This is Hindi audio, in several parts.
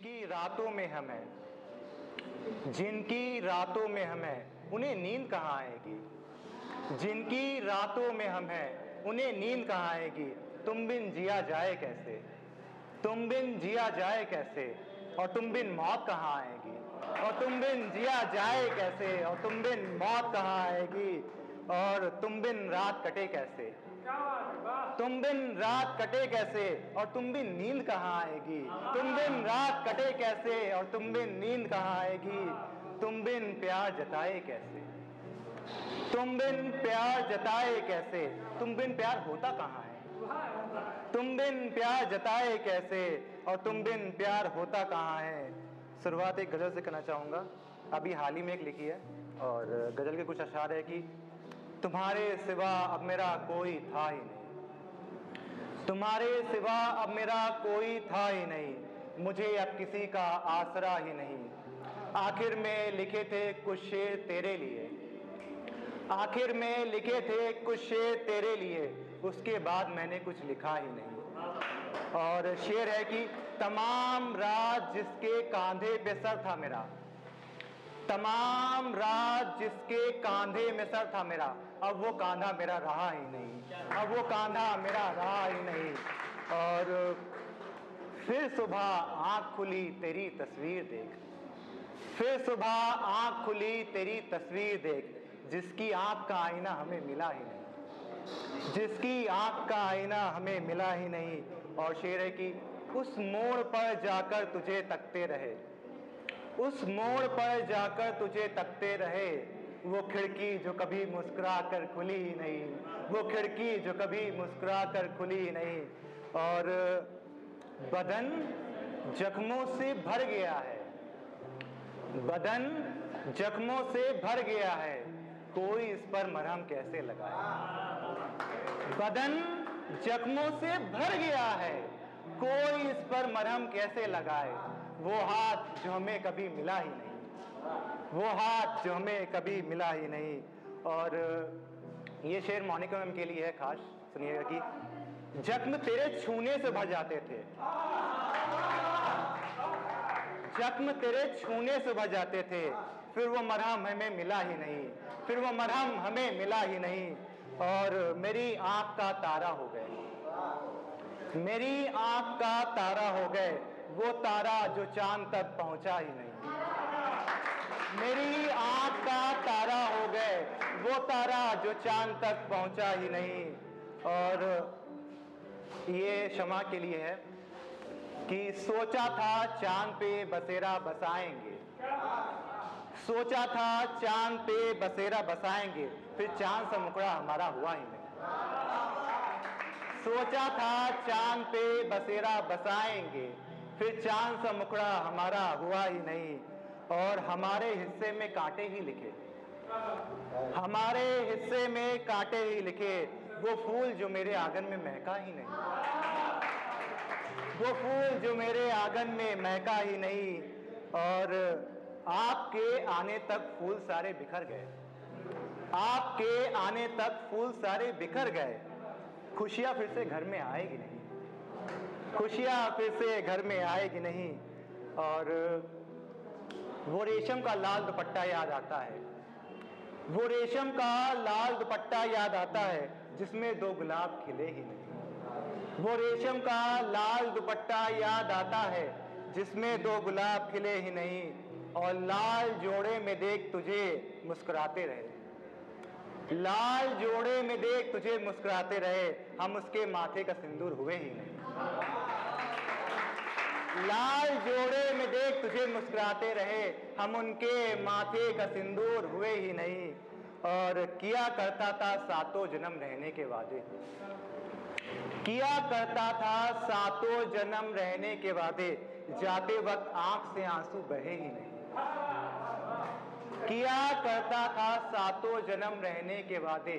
जिनकी रातों में हम हैं, जिनकी रातों में हम हैं, उन्हें नींद कहाँ आएगी। जिनकी रातों में हम हैं, उन्हें नींद कहाँ आएगी। तुम बिन जिया जाए कैसे, तुम बिन जिया जाए कैसे, और तुम बिन मौत कहाँ आएगी। और तुम बिन जिया जाए कैसे, और तुम बिन मौत कहाँ आएगी। और तुम बिन रात कटे कैसे, तुम बिन रात कटे कैसे, और तुम बिन नींद कहाँ आएगी। तुम बिन रात कटे कैसे, और तुम बिन नींद कहाँ आएगी। तुम बिन प्यार जताए कैसे, तुम बिन प्यार जताए कैसे, तुम बिन प्यार होता कहाँ है। तुम बिन प्यार जताए कैसे, और तुम बिन प्यार होता कहाँ है। शुरुआत एक गज़ल से करना चाहूँगा, अभी हाल ही में एक लिखी है। और गज़ल के कुछ अशार है कि तुम्हारे सिवा अब मेरा कोई था ही नहीं, तुम्हारे सिवा अब मेरा कोई था ही नहीं, मुझे अब किसी का आसरा ही नहीं। आखिर में लिखे थे कुछ शेर तेरे लिए, आखिर में लिखे थे कुछ शेर तेरे लिए, उसके बाद मैंने कुछ लिखा ही नहीं। और शेर है कि तमाम रात जिसके कांधे पे सर था मेरा, तमाम रात जिसके कांधे में सर था मेरा, अब वो कांधा मेरा रहा ही नहीं, अब वो कांधा मेरा रहा ही नहीं। और फिर सुबह आँख खुली तेरी तस्वीर देख, फिर सुबह आँख खुली तेरी तस्वीर देख, जिसकी आँख का आईना हमें मिला ही नहीं, जिसकी आँख का आईना हमें मिला ही नहीं। और शेर है कि उस मोड़ पर जाकर तुझे तकते रहे, उस मोड़ पर जाकर तुझे तकते रहे, वो खिड़की जो कभी मुस्कुरा कर खुली ही नहीं, वो खिड़की जो कभी मुस्कुरा कर खुली ही नहीं। और बदन जख्मों से भर गया है, बदन जख्मों से भर गया है, कोई इस पर मरहम कैसे लगाए। बदन जख्मों से भर गया है, कोई इस पर मरहम कैसे लगाए। वो हाथ जो हमें कभी मिला ही नहीं, वो हाथ जो हमें कभी मिला ही नहीं। और ये शेर मोनिका मैम के लिए है खास, सुनिएगा कि जख्म तेरे छूने से भर जाते थे, जख्म तेरे छूने से भर जाते थे, फिर वो मरहम हमें मिला ही नहीं, फिर वो मरहम हमें मिला ही नहीं। और मेरी आँख का तारा हो गए, मेरी आँख का तारा हो गए, वो तारा जो चांद तक पहुंचा ही नहीं। मेरी आँख का तारा हो गए, वो तारा जो चांद तक पहुंचा ही नहीं। और ये क्षमा के लिए है कि सोचा था चांद पे बसेरा बसाएंगे, सोचा था चांद पे बसेरा बसाएंगे, फिर चांद से मुकरा हमारा हुआ ही नहीं। सोचा था चांद पे बसेरा बसाएंगे, फिर चांद सा मुकड़ा हमारा हुआ ही नहीं। और हमारे हिस्से में कांटे ही लिखे, हमारे हिस्से में कांटे ही लिखे, वो फूल जो मेरे आंगन में महका ही नहीं, वो फूल जो मेरे आंगन में महका ही नहीं। और आपके आने तक फूल सारे बिखर गए, आपके आने तक फूल सारे बिखर गए, खुशियाँ फिर से घर में आएगी नहीं, खुशियाँ फिर से घर में आएगी नहीं। और वो रेशम का लाल दुपट्टा याद आता है, वो रेशम का लाल दुपट्टा याद आता है, जिसमें दो गुलाब खिले ही नहीं। वो रेशम का लाल दुपट्टा याद आता है, जिसमें दो गुलाब खिले ही नहीं। और लाल जोड़े में देख तुझे मुस्कुराते रहे, लाल जोड़े में देख तुझे मुस्कुराते रहे, हम उसके माथे का सिंदूर हुए ही नहीं। लाल जोड़े में देख तुझे मुस्कुराते रहे, हम उनके माथे का सिंदूर हुए ही नहीं। और किया करता था सातों जन्म रहने के वादे, किया करता था सातों जन्म रहने के वादे, जाते वक्त आंख से आंसू बहे ही नहीं। किया करता था सातों जन्म रहने के वादे,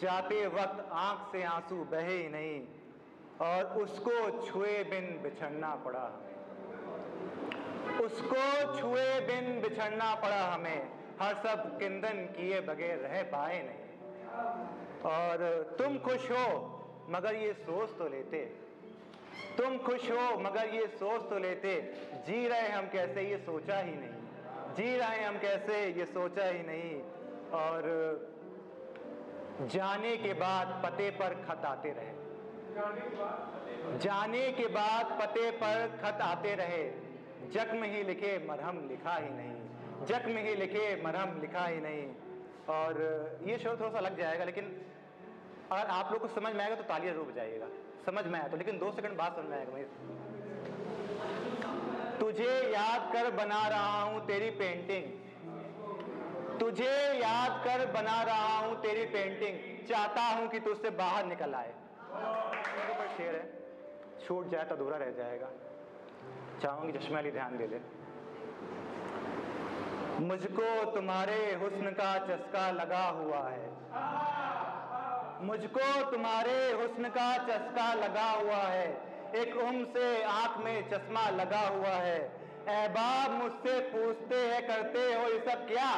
जाते वक्त आंख से आंसू बहे ही नहीं। और उसको छुए बिन बिछड़ना पड़ा हमें, उसको छुए बिन बिछड़ना पड़ा हमें, हर सब किंदन किए बगैर रह पाए नहीं। और तुम खुश हो मगर ये सोच तो लेते, तुम खुश हो मगर ये सोच तो लेते, जी रहे हम कैसे ये सोचा ही नहीं, जी रहे हम कैसे ये सोचा ही नहीं। और जाने के बाद पते पर खत आते रहे, जाने के बाद पते पर खत आते रहे, जख्म ही लिखे मरहम लिखा ही नहीं, जख्म ही लिखे मरहम लिखा ही नहीं। और ये शोर थोड़ा सा लग जाएगा, लेकिन अगर आप लोग को समझ में आएगा तो तालियां जरूर बजाइएगा, समझ में आया तो। लेकिन 2 सेकंड बाद समझ में आएगा। तुझे याद कर बना रहा हूं तेरी पेंटिंग, तुझे याद कर बना रहा हूं तेरी पेंटिंग, चाहता हूं कि तुझसे बाहर निकल आए। शेर है, छूट जाए तो अधूरा रह जाएगा। चाहूंगी चश्मे अली ध्यान दे दे। मुझको तुम्हारे हुस्न का चस्का लगा हुआ है, मुझको तुम्हारे हुस्न का चस्का लगा हुआ है, एक उम्र से आंख में चश्मा लगा हुआ है। अहबाब मुझसे पूछते हैं करते हो ये सब क्या,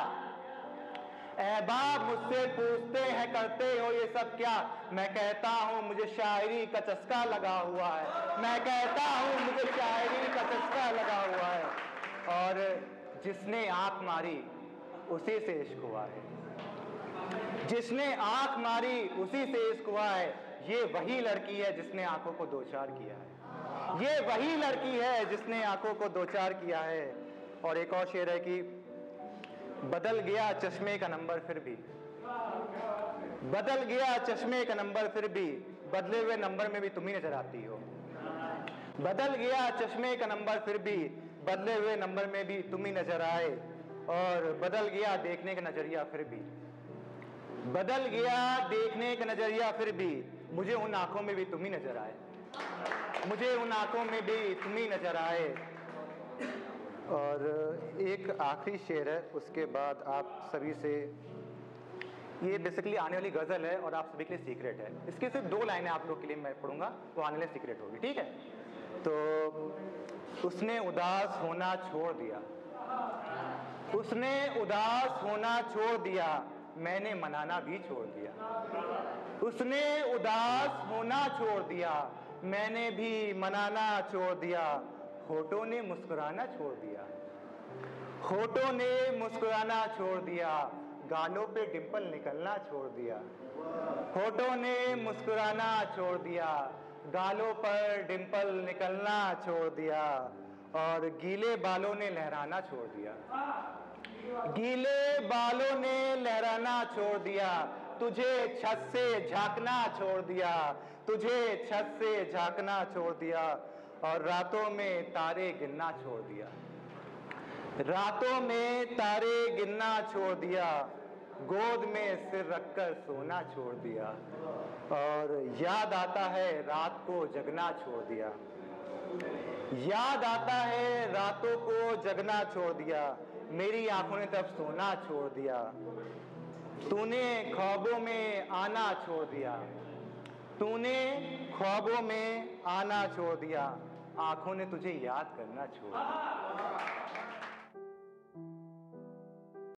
अहबाब मुझसे पूछते हैं करते हो ये सब क्या, मैं कहता हूँ मुझे शायरी का चस्का लगा हुआ है, मैं कहता हूँ मुझे शायरी का चस्का लगा हुआ है। और जिसने आंख मारी उसी से इश्क हुआ है, जिसने आंख मारी उसी से इश्क हुआ है। ये वही लड़की है जिसने आंखों को दो चार किया है, ये वही लड़की है जिसने आंखों को दो चार किया है। और एक और शेर है कि बदल गया चश्मे का नंबर फिर भी, बदल गया चश्मे का नंबर फिर भी, बदले हुए नंबर में भी तुम ही नजर आती हो। बदल गया चश्मे का नंबर फिर भी, बदले हुए नंबर में भी तुम ही नजर आए। और बदल गया देखने का नजरिया फिर भी, बदल गया देखने का नजरिया फिर भी, मुझे उन आंखों में भी तुम ही नजर आए, मुझे उन आंखों में भी तुम ही नजर आए। और एक आखिरी शेर है, उसके बाद आप सभी से, ये बेसिकली आने वाली गजल है और आप सभी के लिए सीक्रेट है। इसके सिर्फ 2 लाइनें आप लोग के लिए मैं पढ़ूंगा, वो आने वाले सीक्रेट होगी, ठीक है। तो उसने उदास होना छोड़ दिया, उसने उदास होना छोड़ दिया, मैंने मनाना भी छोड़ दिया, उसने उदास होना छोड़ दिया, मैंने भी मनाना छोड़ दिया। होठों ने मुस्कुराना छोड़ दिया, होठों ने मुस्कुराना छोड़ दिया, गालों पे डिंपल निकलना छोड़ दिया, होठों ने मुस्कुराना छोड़ दिया, गालों पर डिंपल निकलना छोड़ दिया। और गीले बालों ने लहराना छोड़ दिया, गीले बालों ने लहराना छोड़ दिया, तुझे छत से झांकना छोड़ दिया, तुझे छत से झांकना छोड़ दिया। और रातों में तारे गिनना छोड़ दिया, रातों में तारे गिनना छोड़ दिया, गोद में सिर रखकर सोना छोड़ दिया। और याद आता है रात को जगना छोड़ दिया, याद आता है रातों को जगना छोड़ दिया, मेरी आंखों ने तब सोना छोड़ दिया। तूने ख्वाबों में आना छोड़ दिया, तूने ख्वाबों में आना छोड़ दिया, आंखों ने तुझे याद करना छोड़ दिया।